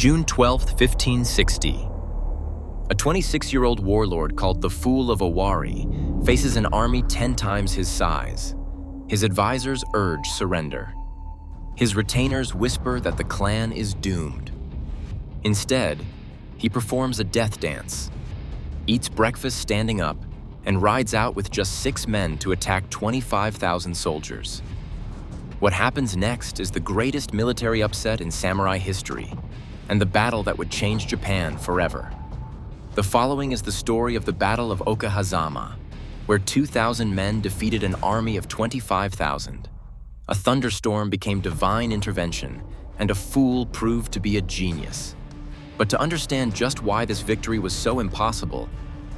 June 12, 1560. A 26-year-old warlord called the Fool of Owari faces an army 10 times his size. His advisors urge surrender. His retainers whisper that the clan is doomed. Instead, he performs a death dance, eats breakfast standing up, and rides out with just 6 men to attack 25,000 soldiers. What happens next is the greatest military upset in samurai history, and the battle that would change Japan forever. The following is the story of the Battle of Okehazama, where 2,000 men defeated an army of 25,000. A thunderstorm became divine intervention, and a fool proved to be a genius. But to understand just why this victory was so impossible,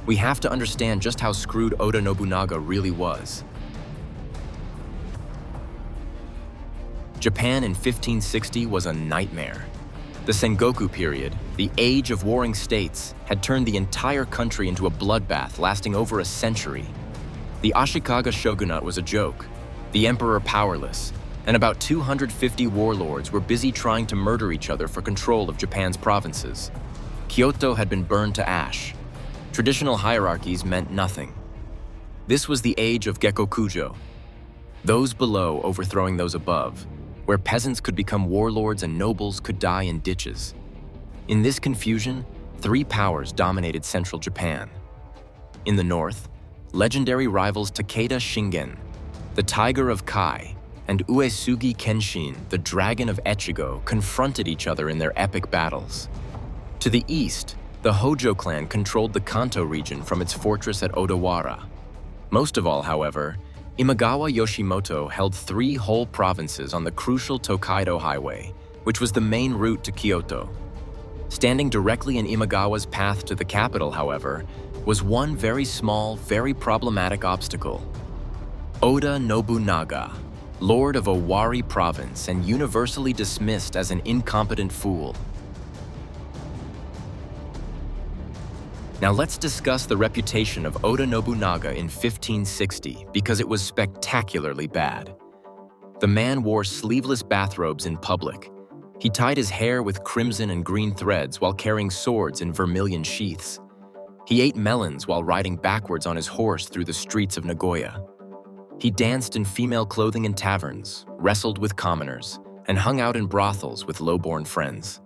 we have to understand just how screwed Oda Nobunaga really was. Japan in 1560 was a nightmare. The Sengoku period, the age of warring states, had turned the entire country into a bloodbath lasting over a century. The Ashikaga shogunate was a joke, the emperor powerless, and about 250 warlords were busy trying to murder each other for control of Japan's provinces. Kyoto had been burned to ash. Traditional hierarchies meant nothing. This was the age of Gekkokujo, those below overthrowing those above, where peasants could become warlords and nobles could die in ditches. In this confusion, 3 powers dominated central Japan. In the north, legendary rivals Takeda Shingen, the Tiger of Kai, and Uesugi Kenshin, the Dragon of Echigo, confronted each other in their epic battles. To the east, the Hojo clan controlled the Kanto region from its fortress at Odawara. Most of all, however, Imagawa Yoshimoto held 3 whole provinces on the crucial Tokaido Highway, which was the main route to Kyoto. Standing directly in Imagawa's path to the capital, however, was one very small, very problematic obstacle. Oda Nobunaga, Lord of Owari Province and universally dismissed as an incompetent fool. Now let's discuss the reputation of Oda Nobunaga in 1560 because it was spectacularly bad. The man wore sleeveless bathrobes in public. He tied his hair with crimson and green threads while carrying swords in vermilion sheaths. He ate melons while riding backwards on his horse through the streets of Nagoya. He danced in female clothing in taverns, wrestled with commoners, and hung out in brothels with low-born friends.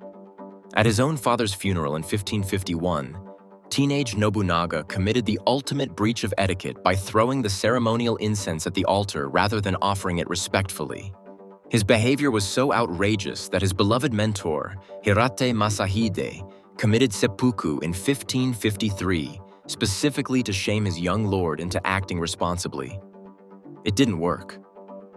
At his own father's funeral in 1551, teenage Nobunaga committed the ultimate breach of etiquette by throwing the ceremonial incense at the altar rather than offering it respectfully. His behavior was so outrageous that his beloved mentor, Hirate Masahide, committed seppuku in 1553, specifically to shame his young lord into acting responsibly. It didn't work.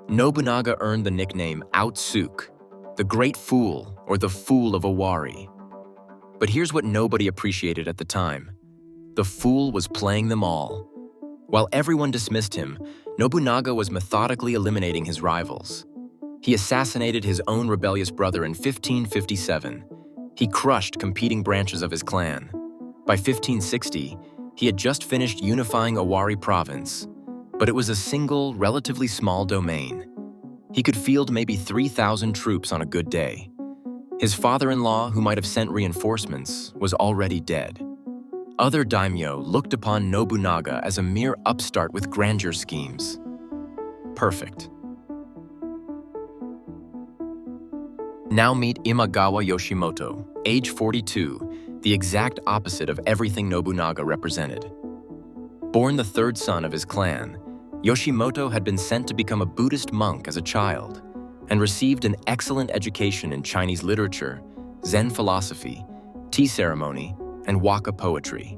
Nobunaga earned the nickname Outsuk, the Great Fool or the Fool of Owari. But here's what nobody appreciated at the time. The fool was playing them all. While everyone dismissed him, Nobunaga was methodically eliminating his rivals. He assassinated his own rebellious brother in 1557. He crushed competing branches of his clan. By 1560, he had just finished unifying Owari Province, but it was a single, relatively small domain. He could field maybe 3,000 troops on a good day. His father-in-law, who might have sent reinforcements, was already dead. Other daimyo looked upon Nobunaga as a mere upstart with grandeur schemes. Perfect. Now meet Imagawa Yoshimoto, age 42, the exact opposite of everything Nobunaga represented. Born the 3rd son of his clan, Yoshimoto had been sent to become a Buddhist monk as a child, and received an excellent education in Chinese literature, Zen philosophy, tea ceremony, and waka poetry.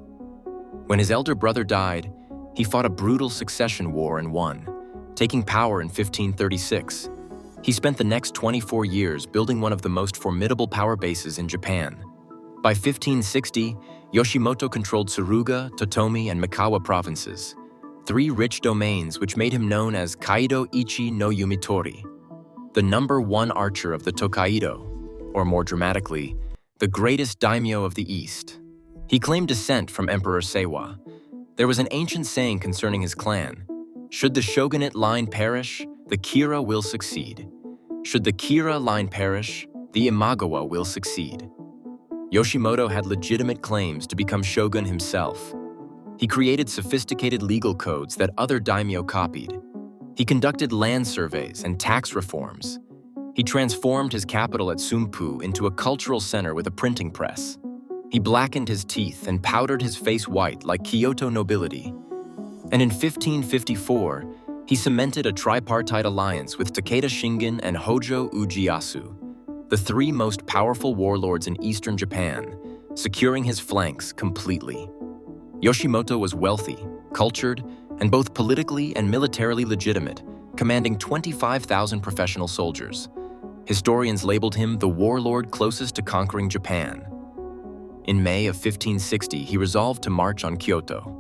When his elder brother died, he fought a brutal succession war and won, taking power in 1536. He spent the next 24 years building one of the most formidable power bases in Japan. By 1560, Yoshimoto controlled Suruga, Totomi, and Mikawa provinces, 3 rich domains which made him known as Kaido Ichi no Yumitori, the #1 archer of the Tokaido, or more dramatically, the greatest daimyo of the East. He claimed descent from Emperor Seiwa. There was an ancient saying concerning his clan: should the shogunate line perish, the Kira will succeed. Should the Kira line perish, the Imagawa will succeed. Yoshimoto had legitimate claims to become shogun himself. He created sophisticated legal codes that other daimyo copied. He conducted land surveys and tax reforms. He transformed his capital at Sumpu into a cultural center with a printing press. He blackened his teeth and powdered his face white like Kyoto nobility. And in 1554, he cemented a tripartite alliance with Takeda Shingen and Hojo Ieyasu, the three most powerful warlords in eastern Japan, securing his flanks completely. Yoshimoto was wealthy, cultured, and both politically and militarily legitimate, commanding 25,000 professional soldiers. Historians labeled him the warlord closest to conquering Japan. In May of 1560, he resolved to march on Kyoto.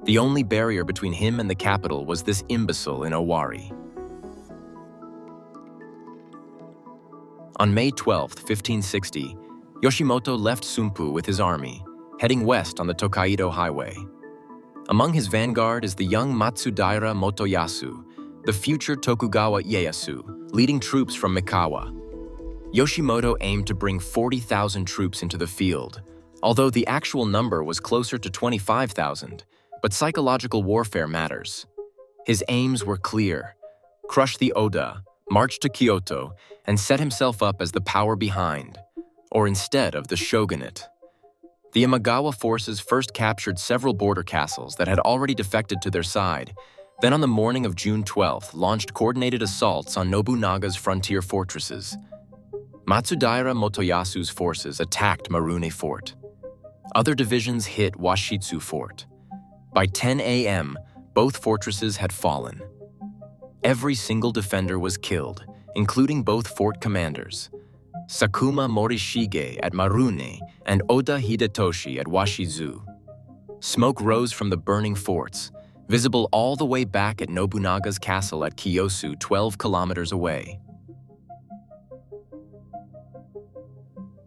The only barrier between him and the capital was this imbecile in Owari. On May 12, 1560, Yoshimoto left Sumpu with his army, heading west on the Tokaido Highway. Among his vanguard is the young Matsudaira Motoyasu, the future Tokugawa Ieyasu, leading troops from Mikawa. Yoshimoto aimed to bring 40,000 troops into the field, although the actual number was closer to 25,000, but psychological warfare matters. His aims were clear: crush the Oda, march to Kyoto, and set himself up as the power behind, or instead of the shogunate. The Imagawa forces first captured several border castles that had already defected to their side, then on the morning of June 12th launched coordinated assaults on Nobunaga's frontier fortresses. Matsudaira Motoyasu's forces attacked Marune Fort. Other divisions hit Washitsu Fort. By 10 a.m., both fortresses had fallen. Every single defender was killed, including both fort commanders, Sakuma Morishige at Marune and Oda Hidetoshi at Washizu. Smoke rose from the burning forts, visible all the way back at Nobunaga's castle at Kiyosu, 12 kilometers away.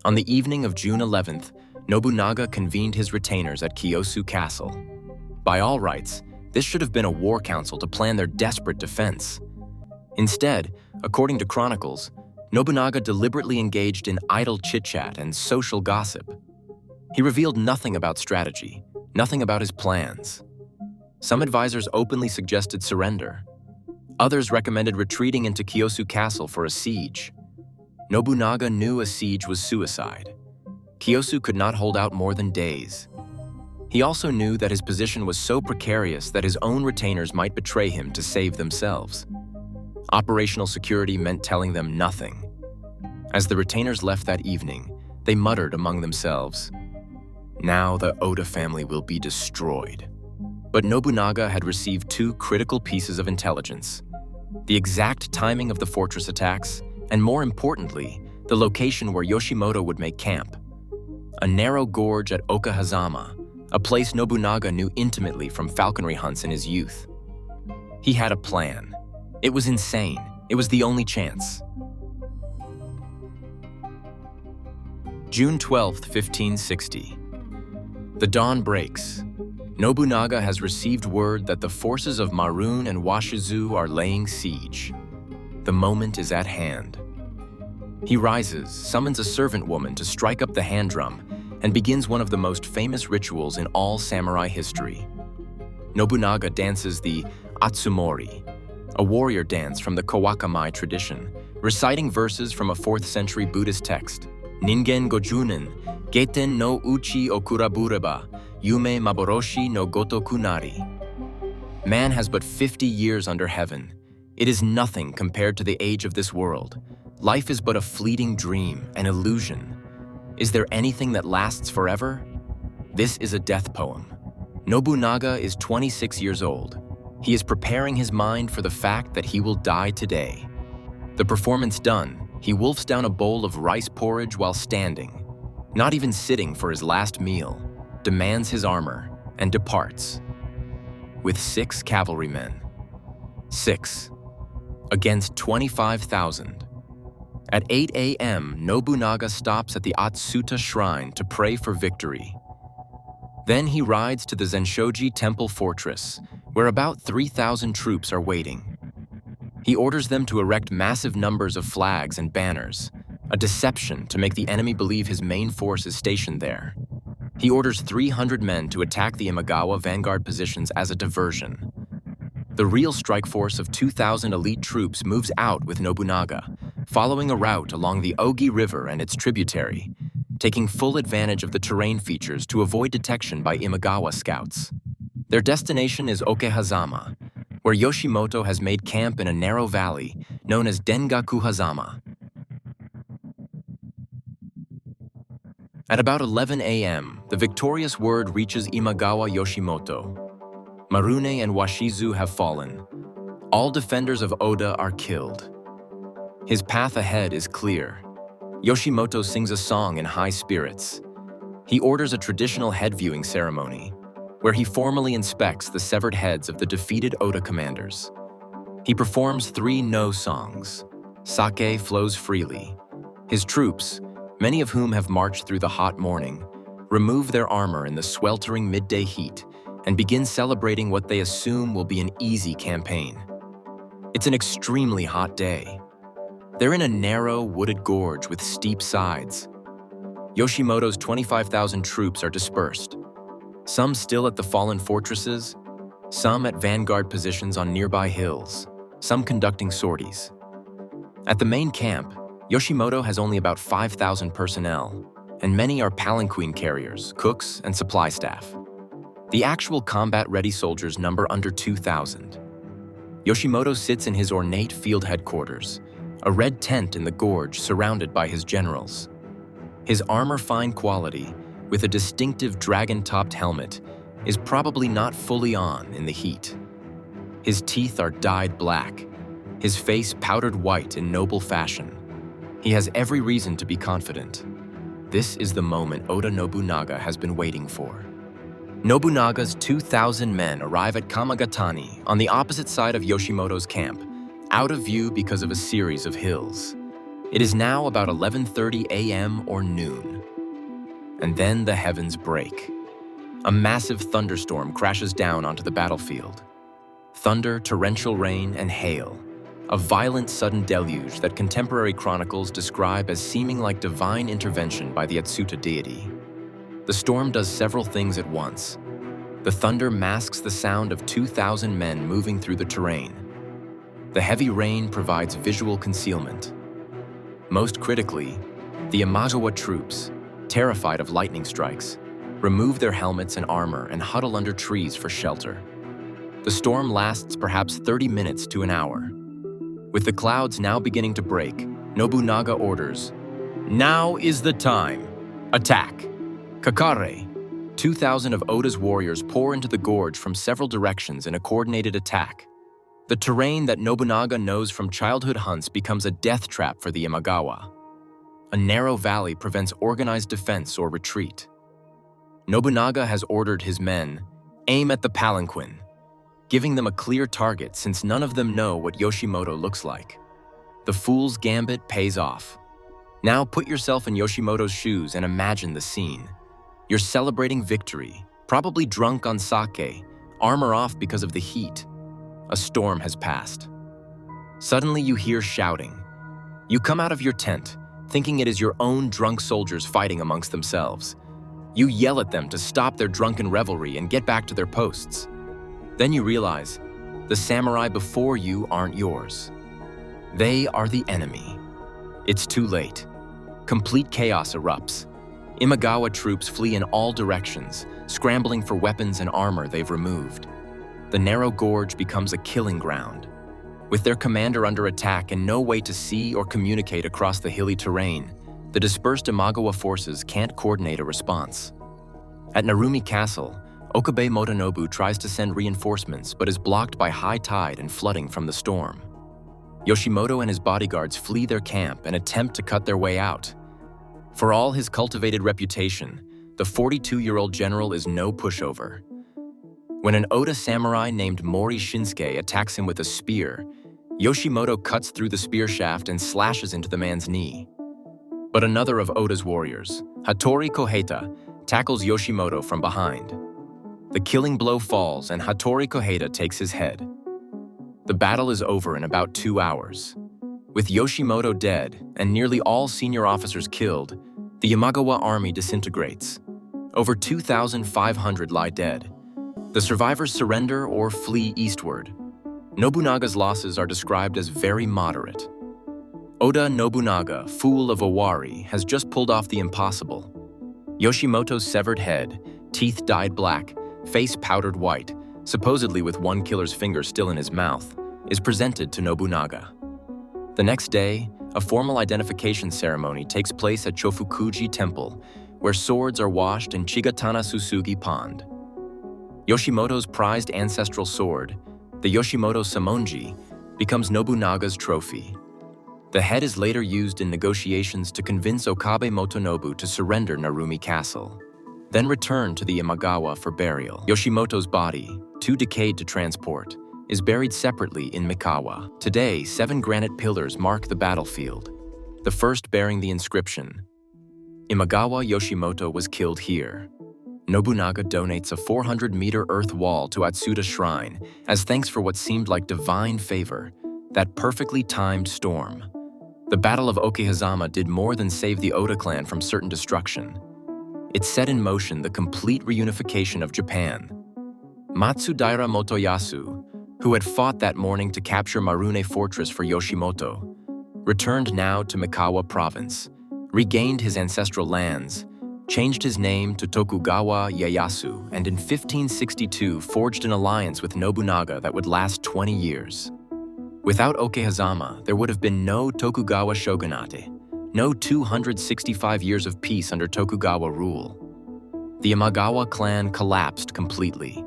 On the evening of June 11th, Nobunaga convened his retainers at Kiyosu Castle. By all rights, this should have been a war council to plan their desperate defense. Instead, according to chronicles, Nobunaga deliberately engaged in idle chit-chat and social gossip. He revealed nothing about strategy, nothing about his plans. Some advisors openly suggested surrender. Others recommended retreating into Kiyosu Castle for a siege. Nobunaga knew a siege was suicide. Kiyosu could not hold out more than days. He also knew that his position was so precarious that his own retainers might betray him to save themselves. Operational security meant telling them nothing. As the retainers left that evening, they muttered among themselves, "Now the Oda family will be destroyed." But Nobunaga had received two critical pieces of intelligence: the exact timing of the fortress attacks, and more importantly, the location where Yoshimoto would make camp. A narrow gorge at Okehazama, a place Nobunaga knew intimately from falconry hunts in his youth. He had a plan. It was insane. It was the only chance. June 12, 1560. The dawn breaks. Nobunaga has received word that the forces of Marune and Washizu are laying siege. The moment is at hand. He rises, summons a servant woman to strike up the hand drum, and begins one of the most famous rituals in all samurai history. Nobunaga dances the Atsumori, a warrior dance from the Kawakamai tradition, reciting verses from a 4th century Buddhist text, Ningen gojunen, geten no uchi okurabureba, yume maboroshi no gotoku nari. Man has but 50 years under heaven. It is nothing compared to the age of this world. Life is but a fleeting dream, an illusion. Is there anything that lasts forever? This is a death poem. Nobunaga is 26 years old. He is preparing his mind for the fact that he will die today. The performance done, he wolfs down a bowl of rice porridge while standing, not even sitting for his last meal, demands his armor, and departs. With 6 cavalrymen. 6. Against 25,000. At 8 a.m., Nobunaga stops at the Atsuta Shrine to pray for victory. Then he rides to the Zenshoji Temple Fortress, where about 3,000 troops are waiting. He orders them to erect massive numbers of flags and banners, a deception to make the enemy believe his main force is stationed there. He orders 300 men to attack the Imagawa vanguard positions as a diversion. The real strike force of 2,000 elite troops moves out with Nobunaga, following a route along the Ogi River and its tributary, taking full advantage of the terrain features to avoid detection by Imagawa scouts. Their destination is Okehazama, where Yoshimoto has made camp in a narrow valley known as Dengaku-hazama. At about 11 a.m., the victorious word reaches Imagawa Yoshimoto. Marune and Washizu have fallen. All defenders of Oda are killed. His path ahead is clear. Yoshimoto sings a song in high spirits. He orders a traditional head viewing ceremony, where he formally inspects the severed heads of the defeated Oda commanders. He performs 3 no songs. Sake flows freely. His troops, many of whom have marched through the hot morning, remove their armor in the sweltering midday heat and begin celebrating what they assume will be an easy campaign. It's an extremely hot day. They're in a narrow, wooded gorge with steep sides. Yoshimoto's 25,000 troops are dispersed, some still at the fallen fortresses, some at vanguard positions on nearby hills, some conducting sorties. At the main camp, Yoshimoto has only about 5,000 personnel, and many are palanquin carriers, cooks, and supply staff. The actual combat-ready soldiers number under 2,000. Yoshimoto sits in his ornate field headquarters, a red tent in the gorge surrounded by his generals. His armor-fine quality, with a distinctive dragon-topped helmet, is probably not fully on in the heat. His teeth are dyed black, his face powdered white in noble fashion. He has every reason to be confident. This is the moment Oda Nobunaga has been waiting for. Nobunaga's 2,000 men arrive at Kamagatani on the opposite side of Yoshimoto's camp, out of view because of a series of hills. It is now about 11:30 a.m. or noon. And then the heavens break. A massive thunderstorm crashes down onto the battlefield. Thunder, torrential rain, and hail. A violent, sudden deluge that contemporary chronicles describe as seeming like divine intervention by the Atsuta deity. The storm does several things at once. The thunder masks the sound of 2,000 men moving through the terrain. The heavy rain provides visual concealment. Most critically, the Imagawa troops, terrified of lightning strikes, remove their helmets and armor and huddle under trees for shelter. The storm lasts perhaps 30 minutes to an hour. With the clouds now beginning to break, Nobunaga orders, "Now is the time. Attack!" Kakare, 2,000 of Oda's warriors pour into the gorge from several directions in a coordinated attack. The terrain that Nobunaga knows from childhood hunts becomes a death trap for the Imagawa. A narrow valley prevents organized defense or retreat. Nobunaga has ordered his men, aim at the palanquin, giving them a clear target since none of them know what Yoshimoto looks like. The fool's gambit pays off. Now put yourself in Yoshimoto's shoes and imagine the scene. You're celebrating victory, probably drunk on sake, armor off because of the heat. A storm has passed. Suddenly you hear shouting. You come out of your tent, thinking it is your own drunk soldiers fighting amongst themselves. You yell at them to stop their drunken revelry and get back to their posts. Then you realize the samurai before you aren't yours. They are the enemy. It's too late. Complete chaos erupts. Imagawa troops flee in all directions, scrambling for weapons and armor they've removed. The narrow gorge becomes a killing ground. With their commander under attack and no way to see or communicate across the hilly terrain, the dispersed Imagawa forces can't coordinate a response. At Narumi Castle, Okabe Motonobu tries to send reinforcements but is blocked by high tide and flooding from the storm. Yoshimoto and his bodyguards flee their camp and attempt to cut their way out. For all his cultivated reputation, the 42-year-old general is no pushover. When an Oda samurai named Mori Shinsuke attacks him with a spear, Yoshimoto cuts through the spear shaft and slashes into the man's knee. But another of Oda's warriors, Hattori Koheta, tackles Yoshimoto from behind. The killing blow falls and Hattori Koheta takes his head. The battle is over in about 2 hours. With Yoshimoto dead and nearly all senior officers killed, the Imagawa army disintegrates. Over 2,500 lie dead. The survivors surrender or flee eastward. Nobunaga's losses are described as very moderate. Oda Nobunaga, Fool of Owari, has just pulled off the impossible. Yoshimoto's severed head, teeth dyed black, face powdered white, supposedly with one killer's finger still in his mouth, is presented to Nobunaga. The next day, a formal identification ceremony takes place at Chofukuji Temple, where swords are washed in Chigatana Susugi Pond. Yoshimoto's prized ancestral sword, the Yoshimoto Samonji, becomes Nobunaga's trophy. The head is later used in negotiations to convince Okabe Motonobu to surrender Narumi Castle, then returned to the Imagawa for burial. Yoshimoto's body, too decayed to transport, is buried separately in Mikawa. Today, 7 granite pillars mark the battlefield, the first bearing the inscription, "Imagawa Yoshimoto was killed here." Nobunaga donates a 400-meter earth wall to Atsuta Shrine as thanks for what seemed like divine favor, that perfectly timed storm. The Battle of Okehazama did more than save the Oda clan from certain destruction. It set in motion the complete reunification of Japan. Matsudaira Motoyasu, who had fought that morning to capture Marune Fortress for Yoshimoto, returned now to Mikawa Province, regained his ancestral lands, changed his name to Tokugawa Ieyasu, and in 1562 forged an alliance with Nobunaga that would last 20 years. Without Okehazama, there would have been no Tokugawa shogunate, no 265 years of peace under Tokugawa rule. The Imagawa clan collapsed completely.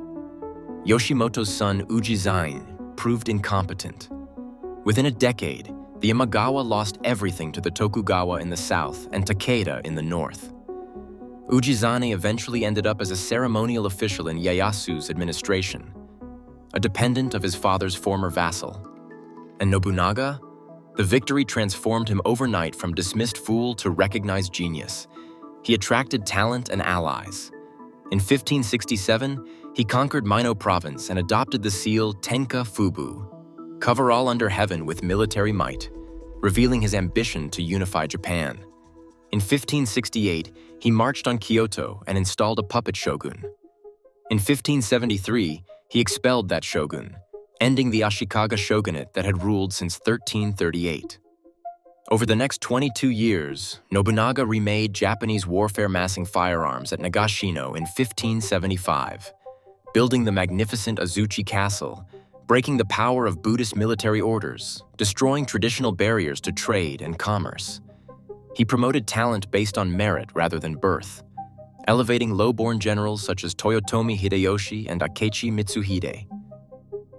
Yoshimoto's son Ujizain proved incompetent. Within a decade, the Imagawa lost everything to the Tokugawa in the south and Takeda in the north. Ujizane eventually ended up as a ceremonial official in Ieyasu's administration, a dependent of his father's former vassal. And Nobunaga? The victory transformed him overnight from dismissed fool to recognized genius. He attracted talent and allies. In 1567, he conquered Mino Province and adopted the seal Tenka Fubu, cover all under heaven with military might, revealing his ambition to unify Japan. In 1568, he marched on Kyoto and installed a puppet shogun. In 1573, he expelled that shogun, ending the Ashikaga shogunate that had ruled since 1338. Over the next 22 years, Nobunaga remade Japanese warfare-massing firearms at Nagashino in 1575, building the magnificent Azuchi Castle, breaking the power of Buddhist military orders, destroying traditional barriers to trade and commerce. He promoted talent based on merit rather than birth, elevating low-born generals such as Toyotomi Hideyoshi and Akechi Mitsuhide.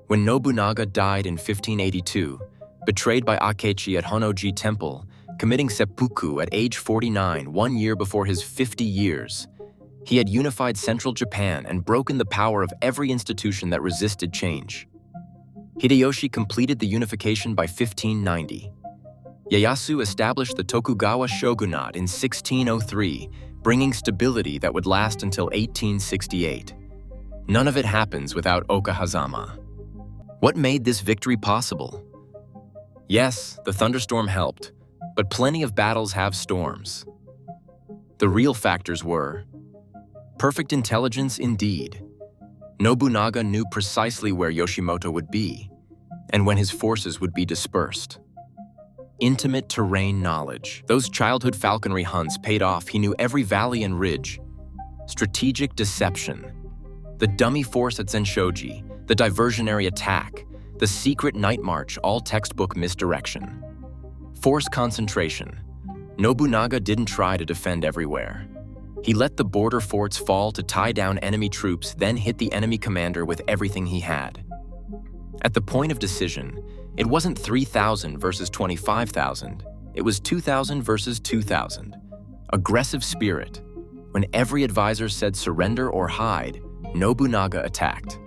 When Nobunaga died in 1582, betrayed by Akechi at Honnō-ji Temple, committing seppuku at age 49, 1 year before his 50 years, he had unified central Japan and broken the power of every institution that resisted change. Hideyoshi completed the unification by 1590. Ieyasu established the Tokugawa shogunate in 1603, bringing stability that would last until 1868. None of it happens without Okehazama. What made this victory possible? Yes, the thunderstorm helped, but plenty of battles have storms. The real factors were perfect intelligence indeed. Nobunaga knew precisely where Yoshimoto would be and when his forces would be dispersed. Intimate terrain knowledge. Those childhood falconry hunts paid off. He knew every valley and ridge. Strategic deception. The dummy force at Zenshoji, the diversionary attack, the secret night march, all textbook misdirection. Force concentration. Nobunaga didn't try to defend everywhere. He let the border forts fall to tie down enemy troops, then hit the enemy commander with everything he had. At the point of decision, it wasn't 3,000 versus 25,000. It was 2,000 versus 2,000. Aggressive spirit. When every advisor said surrender or hide, Nobunaga attacked.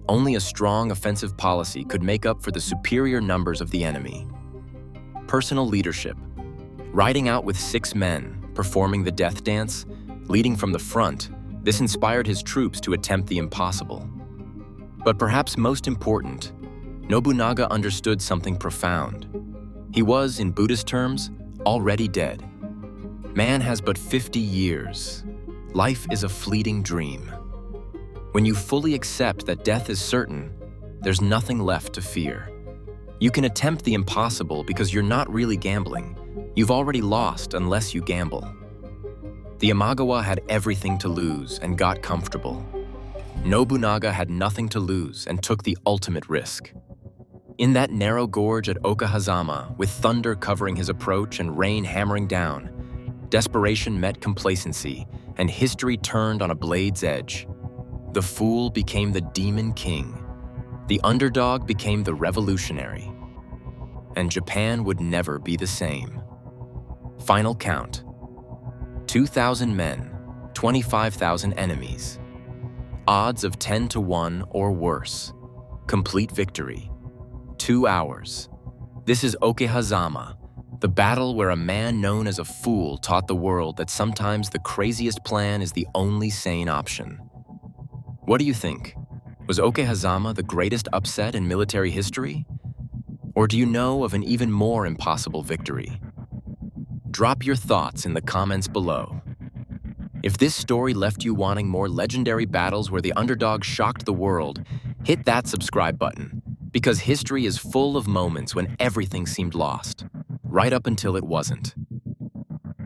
Only a strong offensive policy could make up for the superior numbers of the enemy. Personal leadership. Riding out with 6 men, performing the death dance, leading from the front, this inspired his troops to attempt the impossible. But perhaps most important, Nobunaga understood something profound. He was, in Buddhist terms, already dead. Man has but 50 years. Life is a fleeting dream. When you fully accept that death is certain, there's nothing left to fear. You can attempt the impossible because you're not really gambling. You've already lost unless you gamble. The Imagawa had everything to lose and got comfortable. Nobunaga had nothing to lose and took the ultimate risk. In that narrow gorge at Okehazama, with thunder covering his approach and rain hammering down, desperation met complacency, and history turned on a blade's edge. The fool became the demon king. The underdog became the revolutionary. And Japan would never be the same. Final count: 2,000 men, 25,000 enemies. Odds of 10 to 1 or worse. Complete victory. 2 hours. This is Okehazama, the battle where a man known as a fool taught the world that sometimes the craziest plan is the only sane option. What do you think? Was Okehazama the greatest upset in military history? Or do you know of an even more impossible victory? Drop your thoughts in the comments below. If this story left you wanting more legendary battles where the underdog shocked the world, hit that subscribe button, because history is full of moments when everything seemed lost, right up until it wasn't.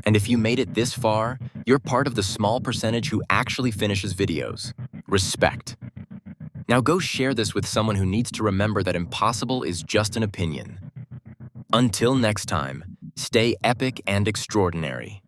And if you made it this far, you're part of the small percentage who actually finishes videos. Respect. Now go share this with someone who needs to remember that impossible is just an opinion. Until next time, stay epic and extraordinary.